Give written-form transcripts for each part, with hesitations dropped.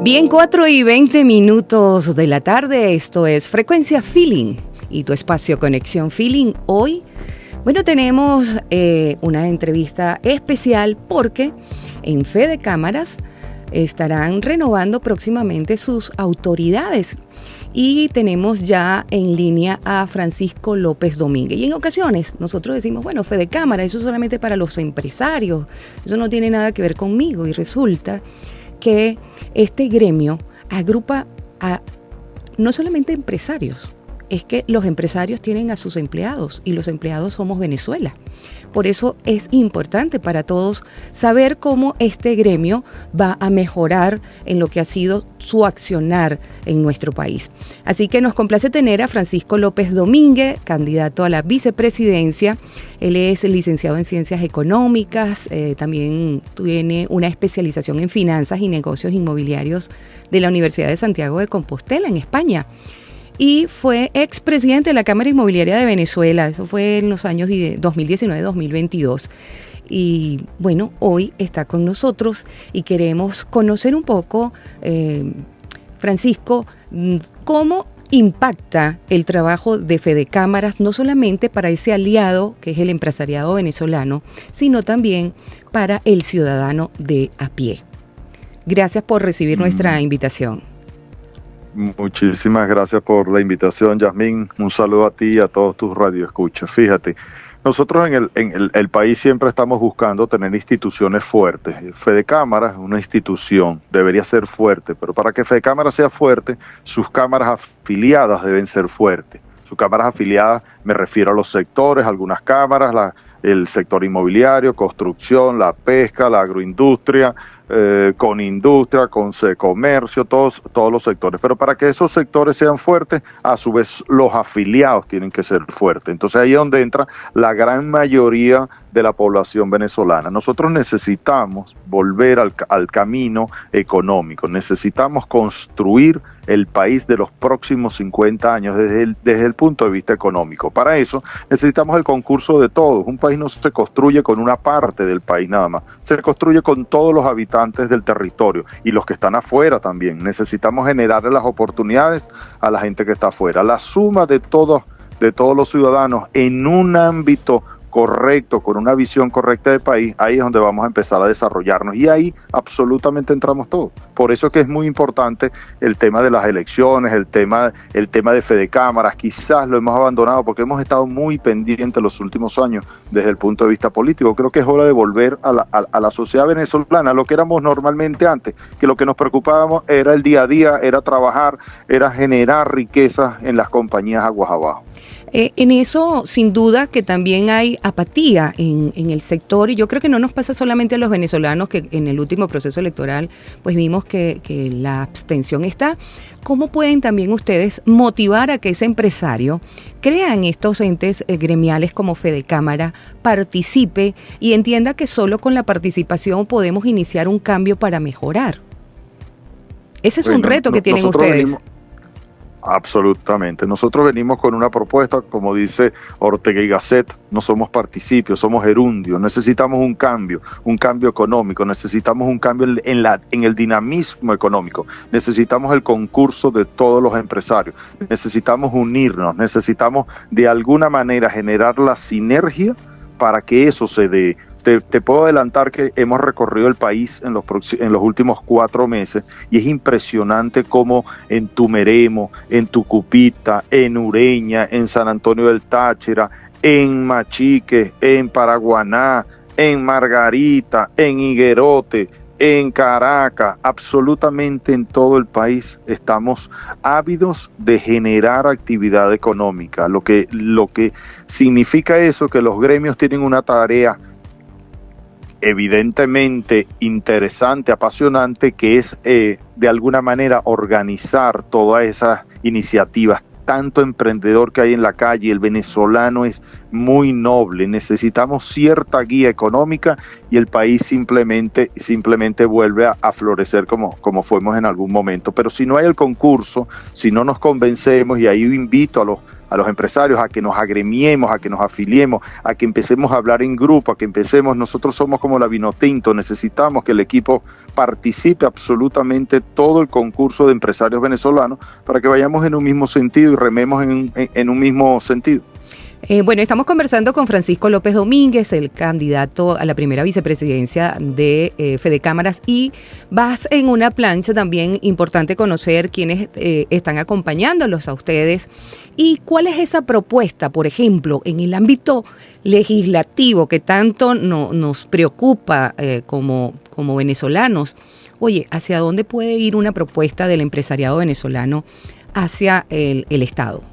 Bien, 4:20 de la tarde, esto es Frecuencia Feeling y tu espacio Conexión Feeling. Hoy, bueno, tenemos una entrevista especial porque en Fede Cámaras estarán renovando próximamente sus autoridades y tenemos ya en línea a Francisco López Domínguez. Y en ocasiones nosotros decimos, bueno, Fede Cámaras, eso es solamente para los empresarios, eso no tiene nada que ver conmigo, y resulta que este gremio agrupa a no solamente empresarios, es que los empresarios tienen a sus empleados y los empleados somos Venezuela. Por eso es importante para todos saber cómo este gremio va a mejorar en lo que ha sido su accionar en nuestro país. Así que nos complace tener a Francisco López Domínguez, candidato a la vicepresidencia. Él es licenciado en Ciencias Económicas, también tiene una especialización en Finanzas y Negocios Inmobiliarios de la Universidad de Santiago de Compostela, en España. Y fue expresidente de la Cámara Inmobiliaria de Venezuela, eso fue en los años 2019-2022. Y bueno, hoy está con nosotros y queremos conocer un poco, Francisco, cómo impacta el trabajo de Fede Cámaras, no solamente para ese aliado que es el empresariado venezolano, sino también para el ciudadano de a pie. Gracias por recibir nuestra invitación. Muchísimas gracias por la invitación, Yasmín. Un saludo a ti y a todos tus radioescuchas. Fíjate, nosotros en el país siempre estamos buscando tener instituciones fuertes. Fede Cámaras es una institución, debería ser fuerte, pero para que Fede Cámaras sea fuerte, sus cámaras afiliadas deben ser fuertes. Sus cámaras afiliadas, me refiero a los sectores, algunas cámaras, el sector inmobiliario, construcción, la pesca, la agroindustria, con industria, con comercio, todos los sectores. Pero para que esos sectores sean fuertes, a su vez los afiliados tienen que ser fuertes. Entonces ahí es donde entra la gran mayoría de la población venezolana. Nosotros necesitamos volver al camino económico, necesitamos construir el país de los próximos 50 años desde el punto de vista económico. Para eso necesitamos el concurso de todos. Un país no se construye con una parte del país nada más, se construye con todos los habitantes del territorio y los que están afuera también. Necesitamos generarle las oportunidades a la gente que está afuera. La suma de todos los ciudadanos en un ámbito correcto, con una visión correcta del país, ahí es donde vamos a empezar a desarrollarnos y ahí absolutamente entramos todos. Por eso es que es muy importante el tema de las elecciones, el tema de Fede Cámaras. Quizás lo hemos abandonado porque hemos estado muy pendientes los últimos años desde el punto de vista político. Creo que es hora de volver a la sociedad venezolana, a lo que éramos normalmente antes, que lo que nos preocupábamos era el día a día, era trabajar, era generar riquezas en las compañías aguas abajo. En eso, sin duda, que también hay apatía en el sector, y yo creo que no nos pasa solamente a los venezolanos, que en el último proceso electoral pues vimos que la abstención está. ¿Cómo pueden también ustedes motivar a que ese empresario crea en estos entes gremiales como Fede Cámara, participe y entienda que solo con la participación podemos iniciar un cambio para mejorar? Ese es un reto que tienen ustedes. Absolutamente. Nosotros venimos con una propuesta, como dice Ortega y Gasset, no somos participios, somos gerundios. Necesitamos un cambio económico, necesitamos un cambio en el dinamismo económico, necesitamos el concurso de todos los empresarios, necesitamos unirnos, necesitamos de alguna manera generar la sinergia para que eso se dé. Te puedo adelantar que hemos recorrido el país en los últimos 4 meses y es impresionante cómo en Tumeremo, en Tucupita, en Ureña, en San Antonio del Táchira, en Machique, en Paraguaná, en Margarita, en Higuerote, en Caracas, absolutamente en todo el país estamos ávidos de generar actividad económica. Lo que significa eso, que los gremios tienen una tarea evidentemente interesante, apasionante, que es de alguna manera organizar todas esas iniciativas. Tanto emprendedor que hay en la calle, el venezolano es muy noble, necesitamos cierta guía económica y el país simplemente vuelve a florecer como fuimos en algún momento. Pero si no hay el concurso, si no nos convencemos, y ahí invito a los empresarios a que nos agremiemos, a que nos afiliemos, a que empecemos a hablar en grupo, a que empecemos, nosotros somos como la Vinotinto, necesitamos que el equipo participe absolutamente todo el concurso de empresarios venezolanos para que vayamos en un mismo sentido y rememos en un mismo sentido. Bueno, estamos conversando con Francisco López Domínguez, el candidato a la primera vicepresidencia de Fedecámaras, y vas en una plancha también importante conocer quiénes están acompañándolos a ustedes y cuál es esa propuesta, por ejemplo, en el ámbito legislativo que tanto nos preocupa como venezolanos. Oye, ¿hacia dónde puede ir una propuesta del empresariado venezolano hacia el Estado?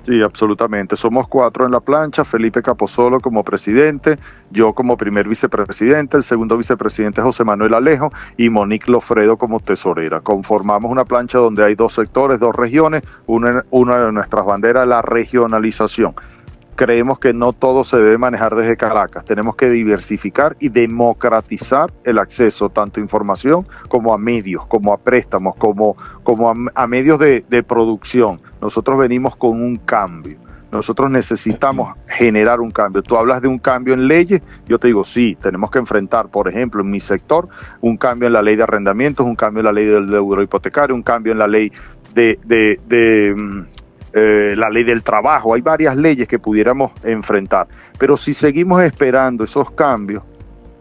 Sí, absolutamente. Somos 4 en la plancha, Felipe Capozolo como presidente, yo como primer vicepresidente, el segundo vicepresidente José Manuel Alejo y Monique Lofredo como tesorera. Conformamos una plancha donde hay 2 sectores, 2 regiones, una de nuestras banderas es la regionalización. Creemos que no todo se debe manejar desde Caracas, tenemos que diversificar y democratizar el acceso tanto a información como a medios, como a préstamos, como a medios de producción. Nosotros venimos con un cambio, nosotros necesitamos generar un cambio. Tú hablas de un cambio en leyes, yo te digo sí, tenemos que enfrentar, por ejemplo, en mi sector, un cambio en la ley de arrendamientos, un cambio en la ley del deudor hipotecario, un cambio en la ley la ley del trabajo. Hay varias leyes que pudiéramos enfrentar, pero si seguimos esperando esos cambios,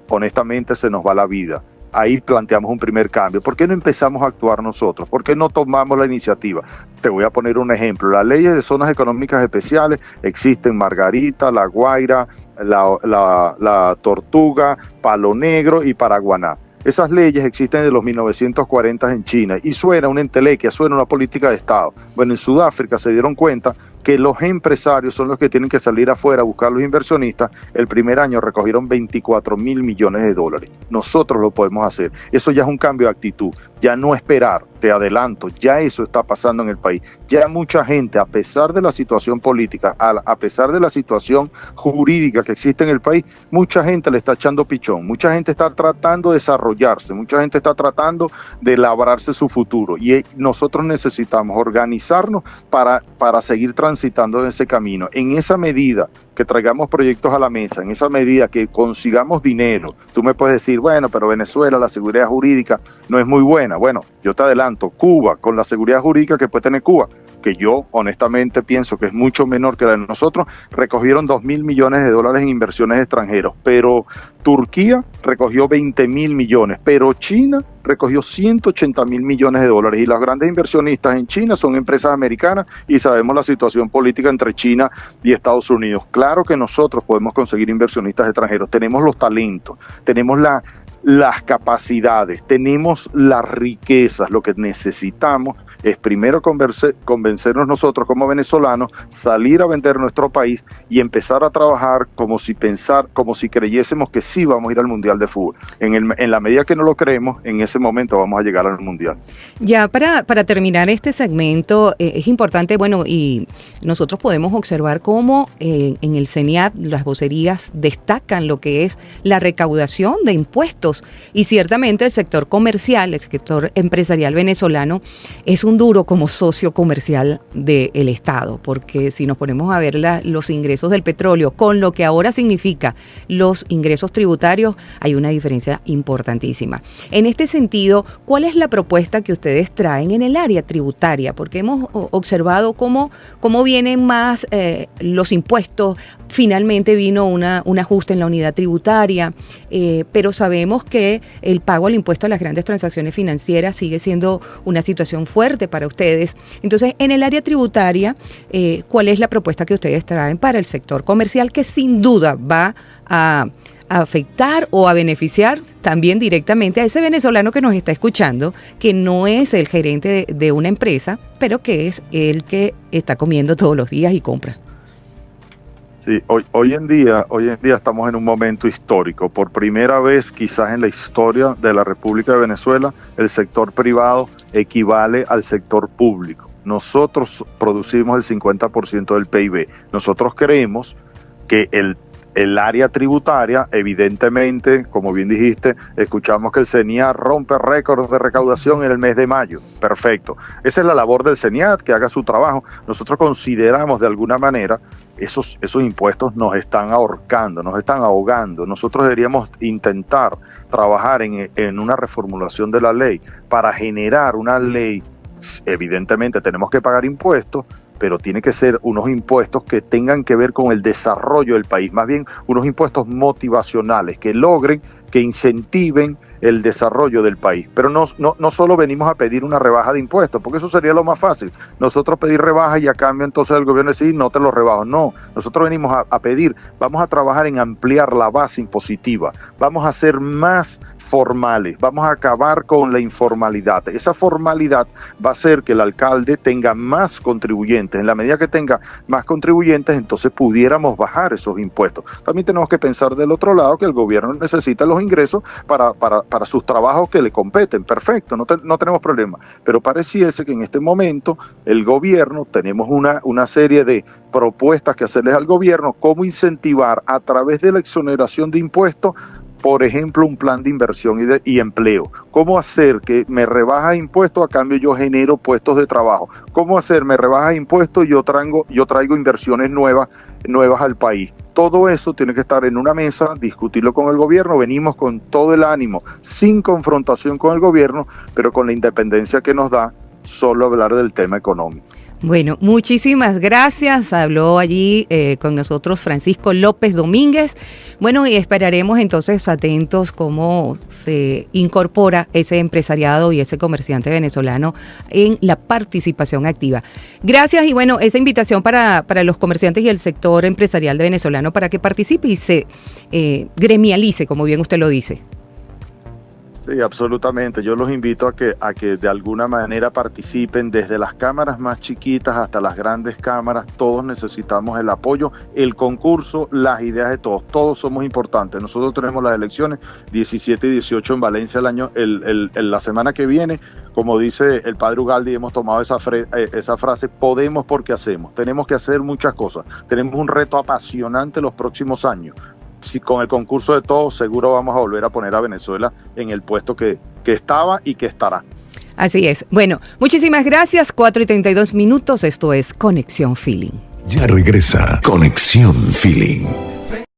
honestamente se nos va la vida. Ahí planteamos un primer cambio. ¿Por qué no empezamos a actuar nosotros? ¿Por qué no tomamos la iniciativa? Te voy a poner un ejemplo. Las leyes de zonas económicas especiales existen: Margarita, La Guaira, la Tortuga, Palo Negro y Paraguaná. Esas leyes existen desde los 1940 en China y suena una entelequia, suena una política de Estado. Bueno, en Sudáfrica se dieron cuenta que los empresarios son los que tienen que salir afuera a buscar los inversionistas. El primer año recogieron 24.000 millones de dólares. Nosotros lo podemos hacer. Eso ya es un cambio de actitud. Ya no esperar, te adelanto, ya eso está pasando en el país. Ya mucha gente, a pesar de la situación política, a pesar de la situación jurídica que existe en el país, mucha gente le está echando pichón, mucha gente está tratando de desarrollarse, mucha gente está tratando de labrarse su futuro. Y nosotros necesitamos organizarnos para seguir transitando en ese camino. En esa medida que traigamos proyectos a la mesa, en esa medida que consigamos dinero, tú me puedes decir, bueno, pero Venezuela, la seguridad jurídica no es muy buena. Bueno, yo te adelanto, Cuba, con la seguridad jurídica que puede tener Cuba, que yo honestamente pienso que es mucho menor que la de nosotros, recogieron 2.000 millones de dólares en inversiones extranjeras, pero Turquía recogió 20.000 millones, pero China recogió 180.000 millones de dólares, y las grandes inversionistas en China son empresas americanas y sabemos la situación política entre China y Estados Unidos. Claro que nosotros podemos conseguir inversionistas extranjeros, tenemos los talentos, tenemos las capacidades, tenemos las riquezas. Lo que necesitamos es primero convencernos nosotros como venezolanos, salir a vender nuestro país y empezar a trabajar como si creyésemos que sí vamos a ir al Mundial de Fútbol. En la medida que no lo creemos, en ese momento vamos a llegar al Mundial. Ya para terminar este segmento, es importante, bueno, y nosotros podemos observar cómo en el CENIAT las vocerías destacan lo que es la recaudación de impuestos, y ciertamente el sector comercial, el sector empresarial venezolano es un duro como socio comercial del Estado, porque si nos ponemos a ver los ingresos del petróleo con lo que ahora significa los ingresos tributarios, hay una diferencia importantísima. En este sentido, ¿cuál es la propuesta que ustedes traen en el área tributaria? Porque hemos observado cómo vienen más los impuestos. Finalmente vino un ajuste en la unidad tributaria, pero sabemos que el pago al impuesto a las grandes transacciones financieras sigue siendo una situación fuerte para ustedes. Entonces, en el área tributaria, ¿cuál es la propuesta que ustedes traen para el sector comercial, que sin duda va a afectar o a beneficiar también directamente a ese venezolano que nos está escuchando, que no es el gerente de una empresa, pero que es el que está comiendo todos los días y compra? Sí, hoy en día estamos en un momento histórico. Por primera vez, quizás en la historia de la República de Venezuela, el sector privado equivale al sector público. Nosotros producimos el 50% del PIB. Nosotros creemos que El área tributaria, evidentemente, como bien dijiste, escuchamos que el CENIAT rompe récords de recaudación en el mes de mayo. Perfecto. Esa es la labor del CENIAT, que haga su trabajo. Nosotros consideramos de alguna manera esos impuestos nos están ahorcando, nos están ahogando. Nosotros deberíamos intentar trabajar en una reformulación de la ley para generar una ley. Evidentemente tenemos que pagar impuestos, pero tiene que ser unos impuestos que tengan que ver con el desarrollo del país, más bien unos impuestos motivacionales que logren, que incentiven el desarrollo del país. Pero no solo venimos a pedir una rebaja de impuestos, porque eso sería lo más fácil. Nosotros pedir rebaja y a cambio entonces el gobierno decir, no te lo rebajo. No, nosotros venimos a pedir, vamos a trabajar en ampliar la base impositiva, vamos a hacer más formales, vamos a acabar con la informalidad. Esa formalidad va a hacer que el alcalde tenga más contribuyentes. En la medida que tenga más contribuyentes, entonces pudiéramos bajar esos impuestos. También tenemos que pensar del otro lado que el gobierno necesita los ingresos para sus trabajos que le competen. Perfecto, no tenemos problema. Pero pareciese que en este momento el gobierno, tenemos una serie de propuestas que hacerles al gobierno, cómo incentivar a través de la exoneración de impuestos, por ejemplo, un plan de inversión y empleo. ¿Cómo hacer que me rebaja impuestos, a cambio yo genero puestos de trabajo? ¿Cómo hacer me rebaja impuestos y yo traigo inversiones nuevas al país? Todo eso tiene que estar en una mesa, discutirlo con el gobierno. Venimos con todo el ánimo, sin confrontación con el gobierno, pero con la independencia que nos da solo hablar del tema económico. Bueno, muchísimas gracias. Habló allí con nosotros Francisco López Domínguez. Bueno, y esperaremos entonces atentos cómo se incorpora ese empresariado y ese comerciante venezolano en la participación activa. Gracias, y bueno, esa invitación para los comerciantes y el sector empresarial de venezolano para que participe y se gremialice, como bien usted lo dice. Sí, absolutamente. Yo los invito a que de alguna manera participen, desde las cámaras más chiquitas hasta las grandes cámaras. Todos necesitamos el apoyo, el concurso, las ideas de todos. Todos somos importantes. Nosotros tenemos las elecciones 17 y 18 en Valencia la semana que viene. Como dice el padre Ugalde, hemos tomado esa frase, podemos porque hacemos. Tenemos que hacer muchas cosas. Tenemos un reto apasionante los próximos años. Si con el concurso de todos, seguro vamos a volver a poner a Venezuela en el puesto que estaba y que estará. Así es. Bueno, muchísimas gracias. 4:32. Esto es Conexión Feeling. Ya regresa Conexión Feeling.